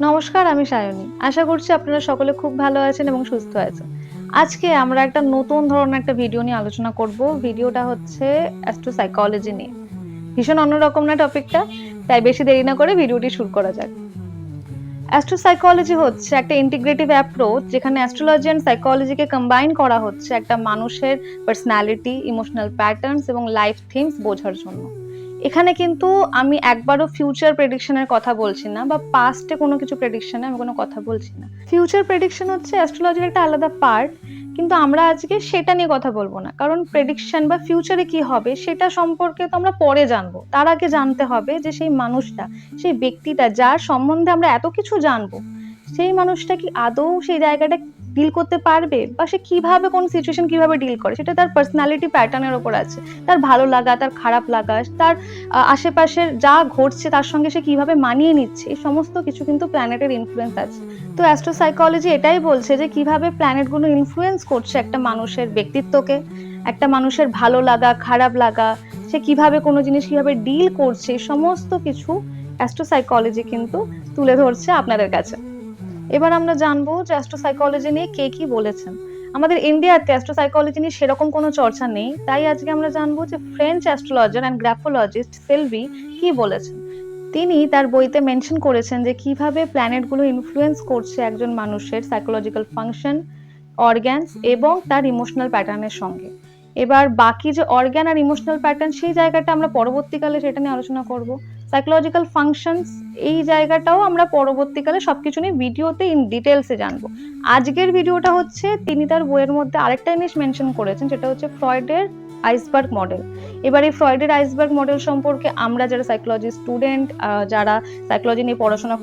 নমস্কার, আমি সায়নী। আশা করছি আপনারা সকলে খুব ভালো আছেন এবং সুস্থ আছেন। আজকে আমরা একটা নতুন ধরনের একটা ভিডিও নিয়ে আলোচনা করব। ভিডিওটা হচ্ছে অ্যাস্ট্রো সাইকোলজি নিয়ে। ভীষণ অন্যরকম না টপিকটা? তাই বেশি দেরি না করে ভিডিওটি শুরু করা যাক। অ্যাস্ট্রো সাইকোলজি হচ্ছে একটা ইন্টিগ্রেটিভ অ্যাপ্রোচ যেখানে অ্যাস্ট্রোলজি অ্যান্ড সাইকোলজিকে কম্বাইন করা হচ্ছে একটা মানুষের পার্সোনালিটি, ইমোশনাল প্যাটার্নস এবং লাইফ থিমস বোঝার জন্য। এখানে কিন্তু আমি একবারও ফিউচার প্রেডিকশনের কথা বলছি না বা পাস্টে কোনো কিছু প্রেডিকশনে আমি কোনো কথা বলছি না। ফিউচার প্রেডিকশন হচ্ছে অ্যাস্ট্রোলজির একটা আলাদা পার্ট, কিন্তু আমরা আজকে সেটা নিয়ে কথা বলবো না, কারণ প্রেডিকশন বা ফিউচারে কি হবে সেটা সম্পর্কে তো আমরা পরে জানবো। তার আগে জানতে হবে যে সেই মানুষটা, সেই ব্যক্তিটা যার সম্বন্ধে আমরা এত কিছু জানবো, সেই মানুষটা কি আদৌ সেই জায়গাটা ডিল করতে পারবে, বা সে কিভাবে কোন সিচুয়েশন কিভাবে ডিল করে সেটা তার পার্সোনালিটি প্যাটার্নের উপর আছে। তার ভালো লাগা, তার খারাপ লাগা, তার আশেপাশের যা ঘটছে তার সঙ্গে সে কিভাবে মানিয়ে নিচ্ছে, এই সমস্ত কিছু কিন্তু প্ল্যানেটের ইনফ্লুয়েন্স আছে। তো অ্যাস্ট্রো সাইকোলজি এটাই বলছে যে কিভাবে প্ল্যানেটগুলো ইনফ্লুয়েন্স করছে একটা মানুষের ব্যক্তিত্বকে, একটা মানুষের ভালো লাগা, খারাপ লাগা, সে কিভাবে কোনো জিনিস কিভাবে ডিল করছে, সমস্ত কিছু অ্যাস্ট্রো সাইকোলজি কিন্তু তুলে ধরছে আপনাদের কাছে। এবার আমরা জানবো যে অ্যাস্ট্রো সাইকোলজি নিয়ে কে কি বলেছেন। আমাদের ইন্ডিয়াতে অ্যাস্ট্রো সাইকোলজি নিয়ে সেরকম কোনো চর্চা নেই, তাই আজকে আমরা জানবো যে ফ্রেঞ্চ অ্যাস্ট্রোলজার অ্যান্ড গ্রাফোলজিস্ট সেলভি কি বলেছেন। তিনি তার বইতে মেনশন করেছেন যে কিভাবে প্ল্যানেটগুলো ইনফ্লুয়েন্স করছে একজন মানুষের সাইকোলজিক্যাল ফাংশন, অর্গ্যানস এবং তার ইমোশনাল প্যাটার্নের সঙ্গে। এবার বাকি যে অর্গ্যান আর ইমোশনাল প্যাটার্ন, সেই জায়গাটা আমরা পরবর্তীকালে সেটা নিয়ে আলোচনা করব। সাইকোলজিক্যাল ফাংশনস, এই জায়গাটাও আমরা পরবর্তীকালে সবকিছু নিয়ে ভিডিওতে ইন ডিটেলসে জানবো। আজকের ভিডিওটা হচ্ছে তিনি তার বইয়ের মধ্যে আরেকটা জিনিস মেনশন করেছেন, সেটা হচ্ছে ফ্রয়েডের আইসবার্গ মডেল। এবার এই ফ্রয়েডের আইসবার্গ মডেল সম্পর্কে আমরা যারা সাইকোলজি স্টুডেন্ট, যারা সাইকোলজি নিয়ে পড়াশোনা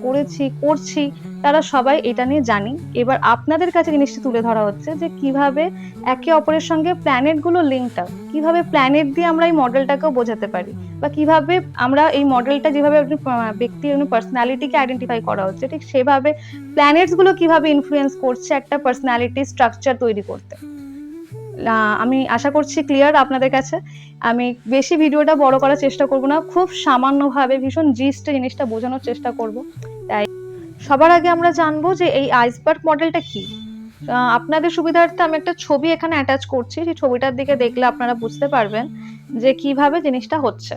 করছি, তারা সবাই এটা নিয়ে জানি। এবার আপনাদের কাছে জিনিসটা তুলে ধরা হচ্ছে যে কিভাবে একে অপরের সঙ্গে প্ল্যানেটগুলো লিঙ্কড আপ, কিভাবে প্ল্যানেট দিয়ে আমরা এই মডেলটাকেও বোঝাতে পারি, বা কিভাবে আমরা এই মডেলটা যেভাবে ব্যক্তির পার্সোনালিটিকে আইডেন্টিফাই করা হচ্ছে, ঠিক সেভাবে প্ল্যানেটস গুলো কিভাবে ইনফ্লুয়েন্স করছে একটা পার্সোনালিটি স্ট্রাকচার তৈরি করতে। আমি আশা করছি ক্লিয়ার আপনাদের কাছে। আমি বেশি ভিডিওটা বড় করার চেষ্টা করব না, খুব সামান্যভাবে ভীষণ জিস্টে জিনিসটা বোঝানোর চেষ্টা করব। তাই সবার আগে আমরা জানবো যে এই আইসবার্গ মডেলটা কি। আপনাদের সুবিধার্থে আমি একটা ছবি এখানে অ্যাটাচ করছি, সেই ছবিটার দিকে দেখলে আপনারা বুঝতে পারবেন যে কিভাবে জিনিসটা হচ্ছে।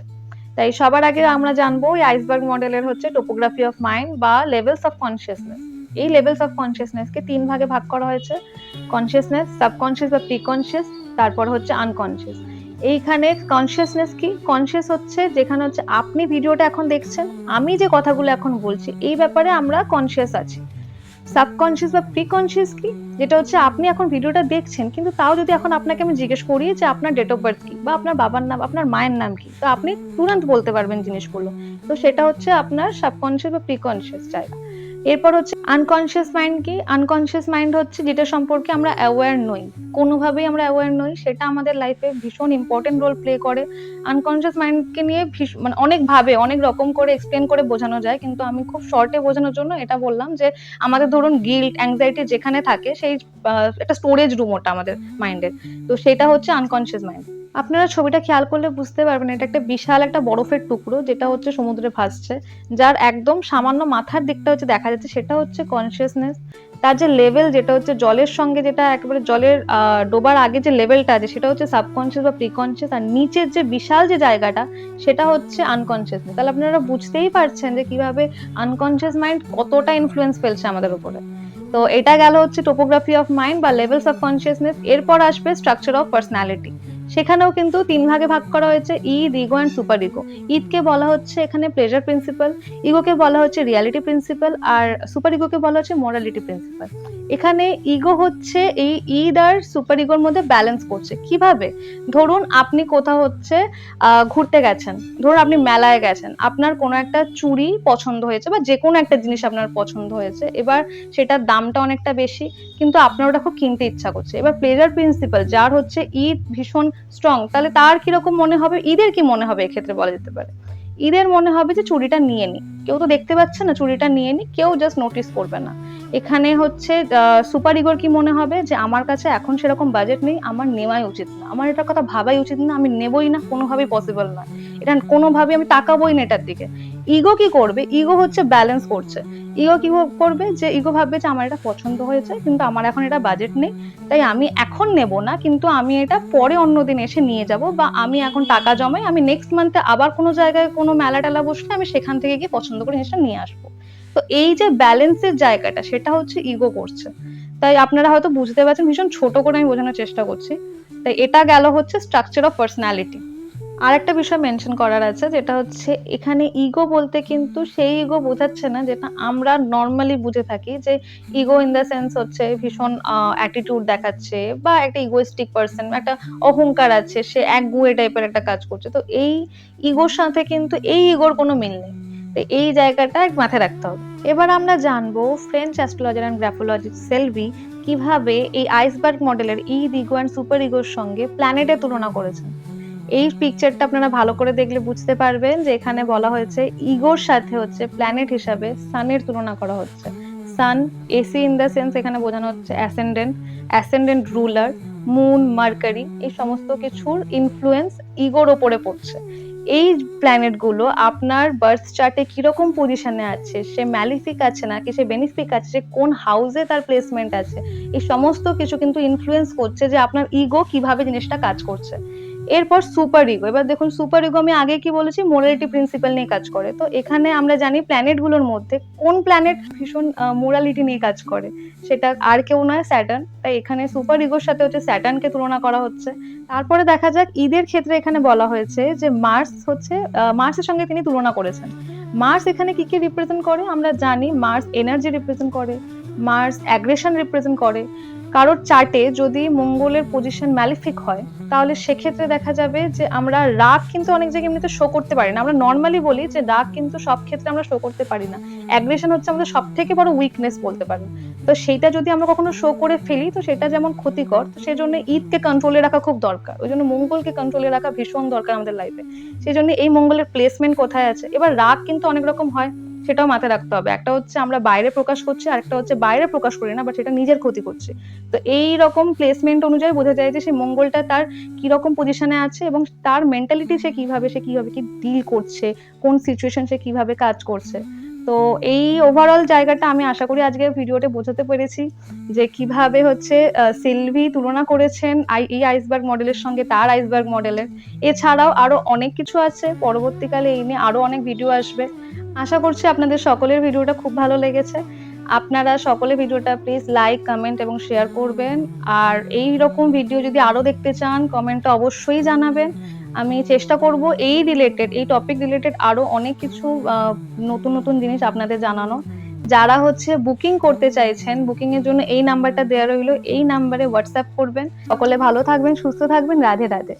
তাই সবার আগে আমরা জানবো এই আইসবার্গ মডেলের হচ্ছে টোপোগ্রাফি অফ মাইন্ড বা লেভেলস অফ কনসিয়াসনেস। এই লেভেলস অফ কনসিয়াসনেসকে তিন ভাগে ভাগ করা হয়েছে: কনসিয়াসনেস, সাবকনসিয়াস বা প্রিকনসিয়াস, তারপর হচ্ছে আনকনসিয়াস। এইখানে কনসিয়াসনেস কি? কনসিয়াস হচ্ছে যেখানে হচ্ছে আপনি ভিডিওটা এখন দেখছেন, আমি যে কথাগুলো এখন বলছি এই ব্যাপারে আমরা কনসিয়াস আছি। সাবকনসিয়াস বা প্রিকনসিয়াস কি? যেটা হচ্ছে আপনি এখন ভিডিওটা দেখছেন, কিন্তু তাও যদি এখন আপনাকে আমি জিজ্ঞেস করি যে আপনার ডেট অফ বার্থ কি, বা আপনার বাবার নাম, আপনার মায়ের নাম কি, তো আপনি তুরন্ত বলতে পারবেন জিনিসগুলো। তো সেটা হচ্ছে আপনার সাবকনসিয়াস বা প্রিকনসিয়াস জায়গা। এরপর হচ্ছে আনকনসিয়াস মাইন্ড কি? আনকনসিয়াস মাইন্ড হচ্ছে যেটা সম্পর্কে আমরা অ্যাওয়্যার নই, কোনোভাবেই আমরা অ্যাওয়্যার নই, সেটা আমাদের লাইফে ভীষণ ইম্পর্টেন্ট রোল প্লে করে। আনকনসিয়াস মাইন্ডকে নিয়ে মানে অনেক ভাবে অনেক রকম করে এক্সপ্লেন করে বোঝানো যায়, কিন্তু আমি খুব শর্টে বোঝানোর জন্য এটা বললাম যে আমাদের ধরুন গিল্ট, অ্যাংজাইটি যেখানে থাকে, সেই একটা স্টোরেজ রুম ওটা আমাদের মাইন্ডের। তো সেটা হচ্ছে আনকনসিয়াস মাইন্ড। আপনারা ছবিটা খেয়াল করলে বুঝতে পারবেন এটা একটা বিশাল একটা বরফের টুকরো যেটা হচ্ছে সমুদ্রে ভাসছে, যার একদম সামান্য মাথার দিকটা হচ্ছে দেখা যাচ্ছে, সেটা হচ্ছে কনসিয়াসনেস। তার যে লেভেল, যেটা হচ্ছে জলের সঙ্গে, যেটা একেবারে জলের ডোবার আগে যে লেভেলটা আছে, সেটা হচ্ছে সাবকনসিয়াস বা প্রিকনসিয়াস। আর নিচের যে বিশাল যে জায়গাটা, সেটা হচ্ছে আনকনসিয়াসনেস। তাহলে আপনারা বুঝতেই পারছেন যে কিভাবে আনকনসিয়াস মাইন্ড কতটা ইনফ্লুয়েন্স ফেলছে আমাদের উপরে। তো এটা গেল হচ্ছে টোপোগ্রাফি অফ মাইন্ড বা লেভেলস অফ কনসিয়াসনেস। এরপর আসবে স্ট্রাকচার অফ পার্সোনালিটি। সেখানেও কিন্তু তিন ভাগে ভাগ করা হয়েছে: Eid, ego and super ego. ঈদকে বলা হচ্ছে এখানে প্লেজার প্রিন্সিপাল, ইগোকে বলা হচ্ছে রিয়ালিটি প্রিন্সিপাল, আর সুপার ইগোকে বলা হচ্ছে মোরালিটি প্রিন্সিপাল। এখানে ইগো হচ্ছে এই ঈদ আর সুপার ইগোর মধ্যে ব্যালেন্স করছে কিভাবে। ধরুন আপনি কোথাও হচ্ছে ঘুরতে গেছেন, ধরুন আপনি মেলায় গেছেন, আপনার কোনো একটা চুড়ি পছন্দ হয়েছে বা যে কোনো একটা জিনিস আপনার পছন্দ হয়েছে, এবার সেটার দামটা অনেকটা বেশি, কিন্তু আপনার ওটা খুব কিনতে ইচ্ছা করছে। এবার প্লেজার প্রিন্সিপাল যার হচ্ছে ঈদ ভীষণ স্ট্রং, তাহলে তার কিরকম মনে হবে, ঈদের কি মনে হবে, এক্ষেত্রে বলা যেতে পারে ঈদের মনে হবে যে চুড়িটা নিয়ে নি, কেউ তো দেখতে পাচ্ছে না, চুড়িটা নিয়ে নি, কেউ জাস্ট নোটিস করবে না। এখানে হচ্ছে সুপার ইগোর কি মনে হবে যে আমার কাছে এখন সেরকম বাজেট নেই, আমার নেওয়াই উচিত না, আমার এটার কথা ভাবাই উচিত না, আমি নেবই না, কোনোভাবেই পসিবল না। এটা কোনোভাবে আমি তাকাবোই না এটার দিকে। ইগো কি করবে, ইগো হচ্ছে ব্যালেন্স করছে। ইগো কি করবে, যে ইগো ভাববে যে আমার এটা পছন্দ হয়েছে কিন্তু আমার এখন এটা বাজেট নেই, তাই আমি এখন নেব না, কিন্তু আমি এটা পরে অন্যদিন এসে নিয়ে যাব, বা আমি এখন টাকা জমাই, আমি নেক্সট মান্থে আবার কোনো জায়গায় কোনো মেলা টেলা বসলে আমি সেখান থেকে গিয়ে পছন্দ করে জিনিসটা নিয়ে আসবো। তো এই যে ব্যালেন্সের জায়গাটা, সেটা হচ্ছে ইগো করছে। তাই আপনারা হয়তো বুঝতে পারছেন, ভীষণ ছোট করে আমি বোঝানোর চেষ্টা করছি। তাই এটা গেল হচ্ছে স্ট্রাকচার অফ পার্সোনালিটি। আর একটা বিষয় মেনশন করার আছে, যেটা হচ্ছে এখানে ইগো বলতে কিন্তু সেই ইগো বোঝাচ্ছে না যেটা আমরা নর্মালি বুঝে থাকি, যে ইগো ইন দ্য সেন্স হচ্ছে ভীষণ অ্যাটিটিউড দেখাচ্ছে, বা একটা ইগোইস্টিক পার্সন, একটা অহংকার আছে, সে একগুঁয়ে টাইপের একটা কাজ করছে। তো এই ইগোর সাথে কিন্তু এই ইগোর কোনো মিল নেই। তো এই জায়গাটা মাথায় রাখতে হবে। এবার আমরা জানবো ফ্রেঞ্চ অ্যাস্ট্রোলজার অ্যান্ড গ্রাফোলজিস্ট সেলভি কিভাবে এই আইসবার্গ মডেলের ইগো অ্যান্ড সুপার ইগোর সঙ্গে প্ল্যানেটের তুলনা করেছেন। এই পিকচারটা আপনারা ভালো করে দেখলে বুঝতে পারবেন যে এখানে বলা হয়েছে ইগোর সাথে হচ্ছে প্ল্যানেট হিসাবে সানের তুলনা করা হচ্ছে। সান, এসি ইন দ্য সেন্স এখানে বোঝানো হচ্ছে অ্যাসেন্ডেন্ট রুলার, মুন, মার্কারি, এই সমস্ত কিছুর ইনফ্লুয়েন্স ইগোর ওপরে পড়ছে। এই প্ল্যানেট গুলো আপনার বার্থ চার্টে কিরকম পজিশনে আছে, সে ম্যালিফিক আছে নাকি সে বেনিফিক আছে, সে কোন হাউসে তার প্লেসমেন্ট আছে, এই সমস্ত কিছু কিন্তু ইনফ্লুয়েন্স করছে যে আপনার ইগো কিভাবে জিনিসটা কাজ করছে। এরপর সুপার ইগো। এবার দেখুন, সুপার ইগো আমি আগে কি বলেছি, মোরালিটি প্রিন্সিপাল নিয়ে কাজ করে। তো এখানে আমরা জানি প্ল্যানেট গুলোর মধ্যে কোন প্ল্যানেট ভীষণ মোরালিটি নিয়ে কাজ করে, সেটা আর কেউ নয়, স্যাটার্ন। তাই এখানে সুপার ইগোর সাথে হচ্ছে স্যাটার্নকে তুলনা করা হচ্ছে। তারপরে দেখা যাক ঈদের ক্ষেত্রে এখানে বলা হয়েছে যে মার্স হচ্ছে, মার্সের সঙ্গে তিনি তুলনা করেছেন। মার্স এখানে কি কি রিপ্রেজেন্ট করে আমরা জানি, মার্স এনার্জি রিপ্রেজেন্ট করে, মার্স অ্যাগ্রেশন রিপ্রেজেন্ট করে। কারোর চার্টে যদি মঙ্গলের পজিশন ম্যালিফিক হয়, তাহলে সেক্ষেত্রে দেখা যাবে যে আমরা রাগ কিন্তু অনেক জায়গায় এমনিতে শো করতে পারি না। আমরা নর্মালি বলি যে রাগ কিন্তু সব ক্ষেত্রে আমরা শো করতে পারি না। অ্যাগ্রেশন হচ্ছে আমাদের সব থেকে বড় উইকনেস বলতে পারি। তো সেইটা যদি আমরা কখনো শো করে ফেলি, তো সেটা যেমন ক্ষতিকর, তো সেই জন্য ঈদকে কন্ট্রোলে রাখা খুব দরকার। ওই জন্য মঙ্গলকে কন্ট্রোলে রাখা ভীষণ দরকার আমাদের লাইফে। সেই জন্য এই মঙ্গলের প্লেসমেন্ট কোথায় আছে। এবার রাগ কিন্তু অনেক রকম হয়, সেটাও মাথায় রাখতে হবে। একটা হচ্ছে আমরা বাইরে প্রকাশ করছি, আর একটা হচ্ছে বাইরে প্রকাশ করি না, বাট সেটা নিজের ক্ষতি করছে। তো এই রকম প্লেসমেন্ট অনুযায়ী বোঝা যায় যে সেই মঙ্গলটা তার কি রকম পজিশনে আছে, এবং তার মেন্টালিটি সে কিভাবে কি ডিল করছে, কোন সিচুয়েশন সে কিভাবে কাজ করছে। তো এই ওভারঅল জায়গাটা আমি আশা করি আজকের ভিডিওতে বোঝাতে পেরেছি, যে কিভাবে হচ্ছে সিলভি তুলনা করেছেন এই আইসবার্গ মডেলের সঙ্গে তার আইসবার্গ মডেলের। এছাড়াও আরো অনেক কিছু আছে, পরবর্তীকালে এই নিয়ে আরো অনেক ভিডিও আসবে। আশা করছি আপনাদের সকলের ভিডিওটা খুব ভালো লেগেছে। আপনারা সকলে ভিডিওটা প্লিজ লাইক, কমেন্ট এবং শেয়ার করবেন। আর এই রকম ভিডিও যদি আরো দেখতে চান, কমেন্টে অবশ্যই জানাবেন। আমি চেষ্টা করব এই টপিক রিলেটেড আরো অনেক কিছু নতুন নতুন জিনিস আপনাদের জানানো। যারা হচ্ছে বুকিং করতে চাইছেন, বুকিং এর জন্য এই নাম্বারটা দেওয়া রইলো, এই নাম্বারে হোয়াটসঅ্যাপ করবেন। সকলে ভালো থাকবেন, সুস্থ থাকবেন। রাধে রাধে।